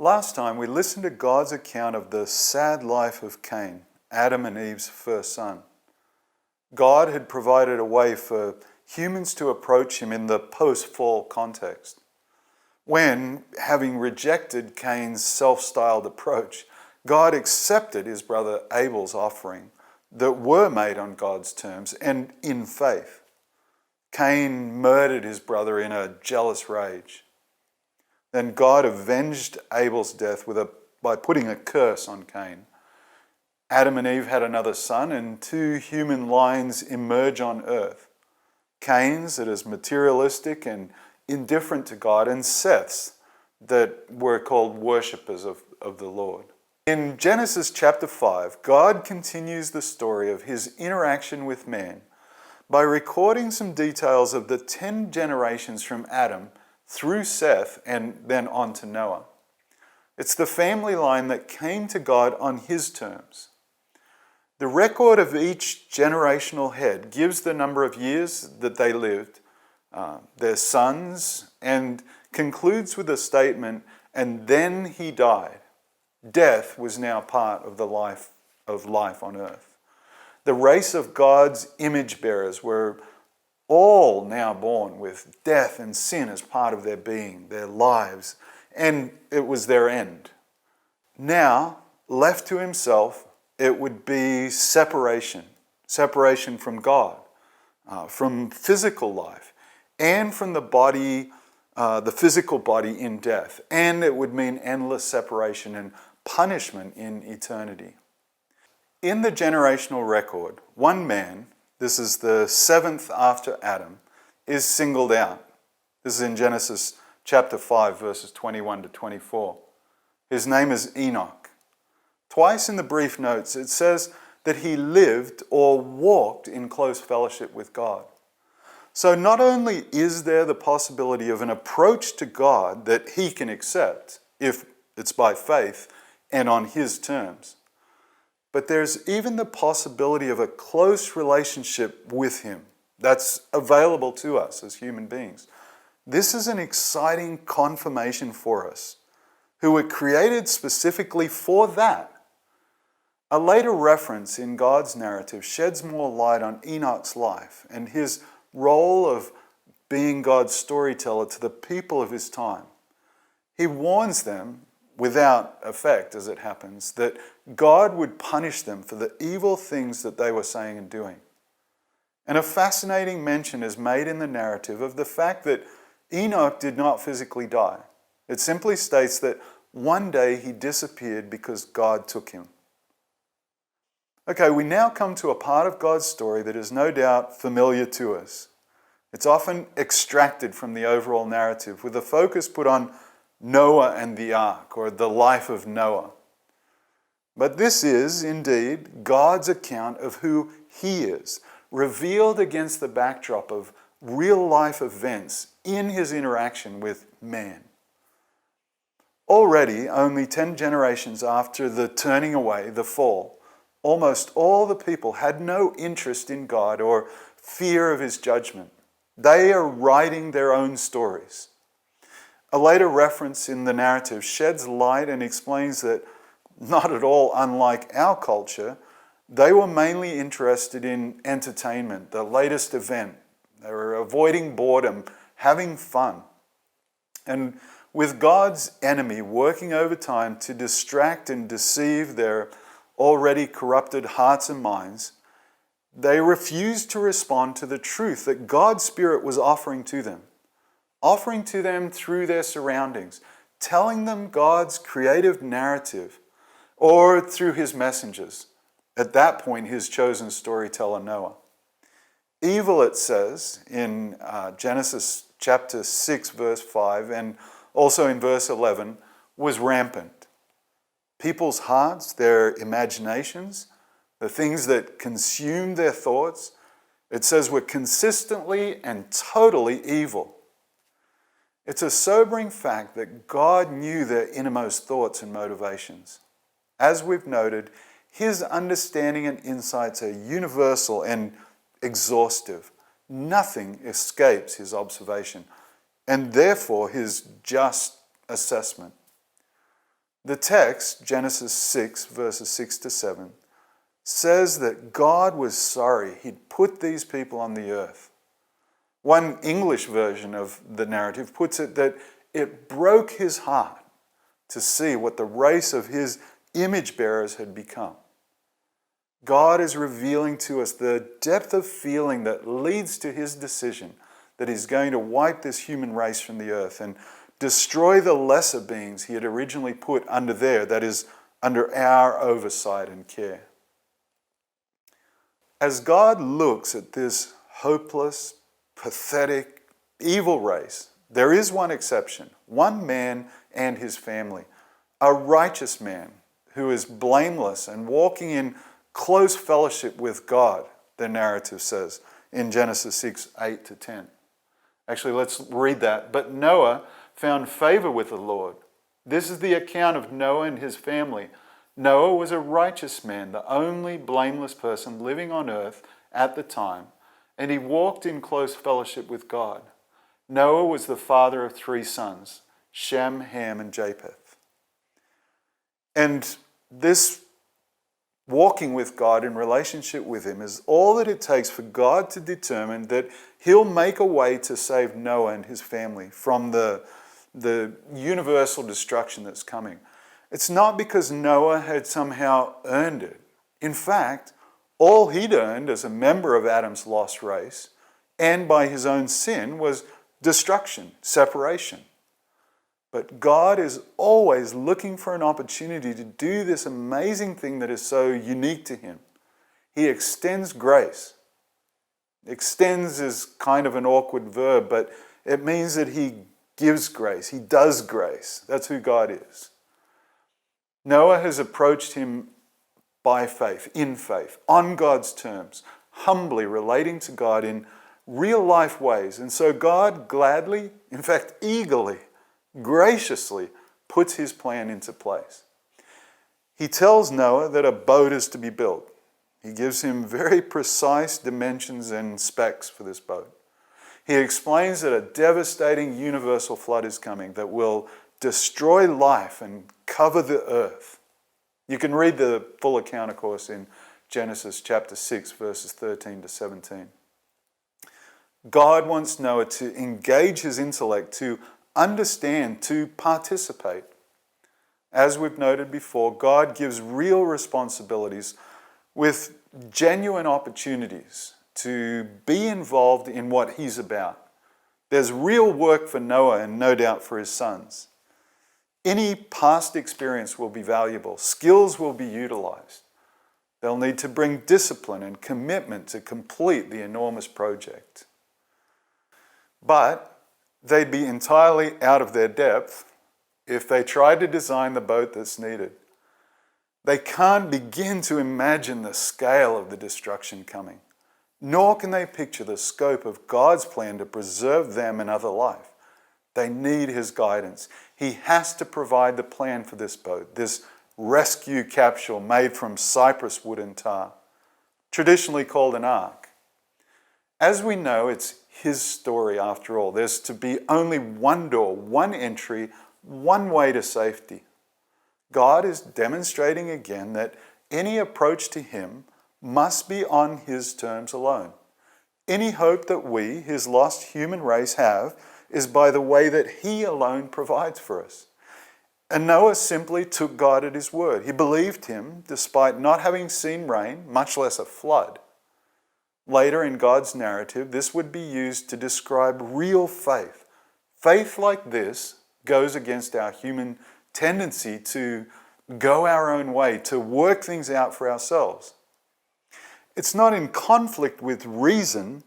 Last time we listened to God's account of the sad life of Cain, Adam and Eve's first son. God had provided a way for humans to approach him in the post-fall context, when, having rejected Cain's self-styled approach, God accepted his brother Abel's offering that were made on God's terms and in faith. Cain murdered his brother in a jealous rage. Then God avenged Abel's death by putting a curse on Cain. Adam and Eve had another son, and two human lines emerge on earth. Cain's, that is materialistic and indifferent to God, and Seth's, that were called worshippers of the Lord. In Genesis chapter 5, God continues the story of his interaction with man by recording some details of the 10 generations from Adam through Seth and then on to Noah. It's the family line that came to God on his terms. The record of each generational head gives the number of years that they lived, their sons, and concludes with a statement, and then he died. Death was now part of the life on earth. The race of God's image bearers were all now born with death and sin as part of their being, their lives, and it was their end. Now, left to himself, it would be separation from God, from physical life, and from the body, the physical body in death, and it would mean endless separation and punishment in eternity. In the generational record, one man, this is the seventh after Adam, is singled out. This is in Genesis chapter 5, verses 21 to 24. His name is Enoch. Twice in the brief notes it says that he lived or walked in close fellowship with God. So not only is there the possibility of an approach to God that he can accept, if it's by faith and on his terms, but there's even the possibility of a close relationship with him that's available to us as human beings. This is an exciting confirmation for us, who were created specifically for that. A later reference in God's narrative sheds more light on Enoch's life and his role of being God's storyteller to the people of his time. He warns them, without effect as it happens, that God would punish them for the evil things that they were saying and doing. And a fascinating mention is made in the narrative of the fact that Enoch did not physically die. It simply states that one day he disappeared because God took him. Okay, we now come to a part of God's story that is no doubt familiar to us. It's often extracted from the overall narrative with the focus put on Noah and the ark, or the life of Noah. But this is, indeed, God's account of who he is, revealed against the backdrop of real-life events in his interaction with man. Already, only 10 generations after the turning away, the fall, almost all the people had no interest in God or fear of his judgment. They are writing their own stories. A later reference in the narrative sheds light and explains that, not at all unlike our culture, they were mainly interested in entertainment, the latest event. They were avoiding boredom, having fun. And with God's enemy working overtime to distract and deceive their already corrupted hearts and minds, they refused to respond to the truth that God's Spirit was offering to them through their surroundings, telling them God's creative narrative, or through his messengers, at that point his chosen storyteller Noah. Evil, it says in Genesis chapter 6, verse 5, and also in verse 11, was rampant. People's hearts, their imaginations, the things that consumed their thoughts, it says were consistently and totally evil. It's a sobering fact that God knew their innermost thoughts and motivations. As we've noted, his understanding and insights are universal and exhaustive. Nothing escapes his observation, and therefore his just assessment. The text, Genesis 6, verses 6 to 7, says that God was sorry He'd put these people on the earth. One English version of the narrative puts it that it broke His heart to see what the race of His image bearers had become. God is revealing to us the depth of feeling that leads to His decision that He's going to wipe this human race from the earth and destroy the lesser beings He had originally put under there, that is, under our oversight and care. As God looks at this hopeless, pathetic, evil race, there is one exception, one man and his family, a righteous man who is blameless and walking in close fellowship with God, the narrative says in Genesis 6, 8 to 10. Actually, let's read that. But Noah found favor with the Lord. This is the account of Noah and his family. Noah was a righteous man, the only blameless person living on earth at the time, and he walked in close fellowship with God. Noah was the father of 3 sons, Shem, Ham, and Japheth. And this walking with God in relationship with Him is all that it takes for God to determine that He'll make a way to save Noah and his family from the universal destruction that's coming. It's not because Noah had somehow earned it. In fact, all he'd earned as a member of Adam's lost race and by his own sin was destruction, separation. But God is always looking for an opportunity to do this amazing thing that is so unique to Him. He extends grace. Extends is kind of an awkward verb, but it means that He gives grace. He does grace. That's who God is. Noah has approached Him by faith, in faith, on God's terms, humbly relating to God in real life ways. And so God gladly, in fact eagerly, graciously puts His plan into place. He tells Noah that a boat is to be built. He gives him very precise dimensions and specs for this boat. He explains that a devastating universal flood is coming that will destroy life and cover the earth. You can read the full account, of course, in Genesis chapter 6, verses 13 to 17. God wants Noah to engage his intellect, to understand, to participate. As we've noted before, God gives real responsibilities with genuine opportunities to be involved in what He's about. There's real work for Noah and no doubt for his sons. Any past experience will be valuable. Skills will be utilized. They'll need to bring discipline and commitment to complete the enormous project. But they'd be entirely out of their depth if they tried to design the boat that's needed. They can't begin to imagine the scale of the destruction coming, nor can they picture the scope of God's plan to preserve them and other life. They need His guidance. He has to provide the plan for this boat, this rescue capsule made from cypress wood and tar, traditionally called an ark. As we know, it's His story after all. There's to be only one door, one entry, one way to safety. God is demonstrating again that any approach to Him must be on His terms alone. Any hope that we, His lost human race, have is by the way that He alone provides for us. And Noah simply took God at His word. He believed Him despite not having seen rain, much less a flood. Later in God's narrative, this would be used to describe real faith. Faith like this goes against our human tendency to go our own way, to work things out for ourselves. It's not in conflict with reason,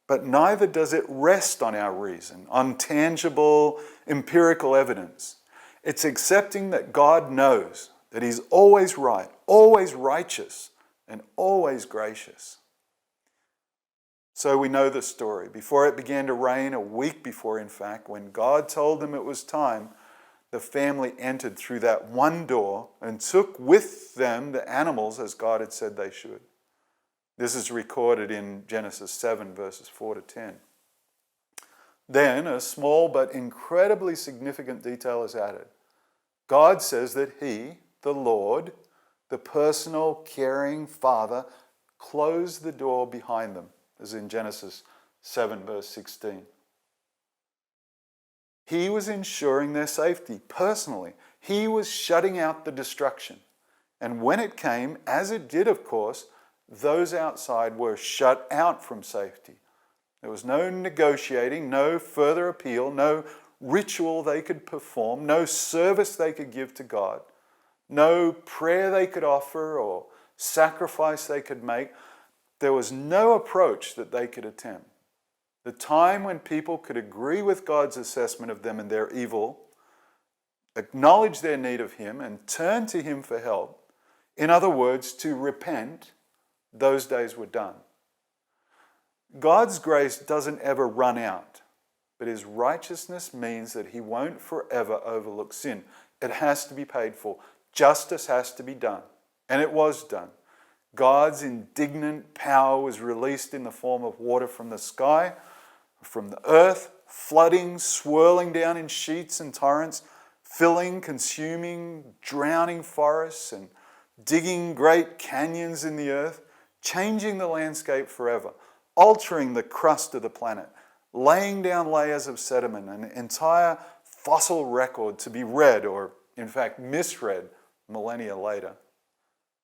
but neither does it rest on our reason, on tangible, empirical evidence. It's accepting that God knows that He's always right, always righteous, and always gracious. So we know the story. Before it began to rain, a week before, in fact, when God told them it was time, the family entered through that one door and took with them the animals as God had said they should. This is recorded in Genesis 7, verses 4 to 10. Then a small but incredibly significant detail is added. God says that He, the Lord, the personal, caring Father, closed the door behind them, as in Genesis 7, verse 16. He was ensuring their safety personally. He was shutting out the destruction. And when it came, as it did, of course, those outside were shut out from safety. There was no negotiating, no further appeal, no ritual they could perform, no service they could give to God, no prayer they could offer or sacrifice they could make. There was no approach that they could attempt. The time when people could agree with God's assessment of them and their evil, acknowledge their need of Him, and turn to Him for help, in other words, to repent, those days were done. God's grace doesn't ever run out, but His righteousness means that He won't forever overlook sin. It has to be paid for. Justice has to be done, and it was done. God's indignant power was released in the form of water from the sky, from the earth, flooding, swirling down in sheets and torrents, filling, consuming, drowning forests, and digging great canyons in the earth, changing the landscape forever, altering the crust of the planet, laying down layers of sediment, an entire fossil record to be read, or in fact misread, millennia later,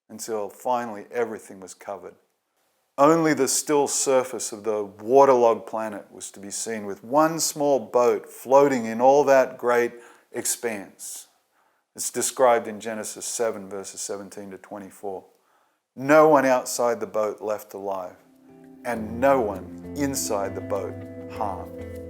until finally everything was covered. Only the still surface of the waterlogged planet was to be seen, with one small boat floating in all that great expanse. It's described in Genesis 7, verses 17 to 24. No one outside the boat left alive, and no one inside the boat harmed.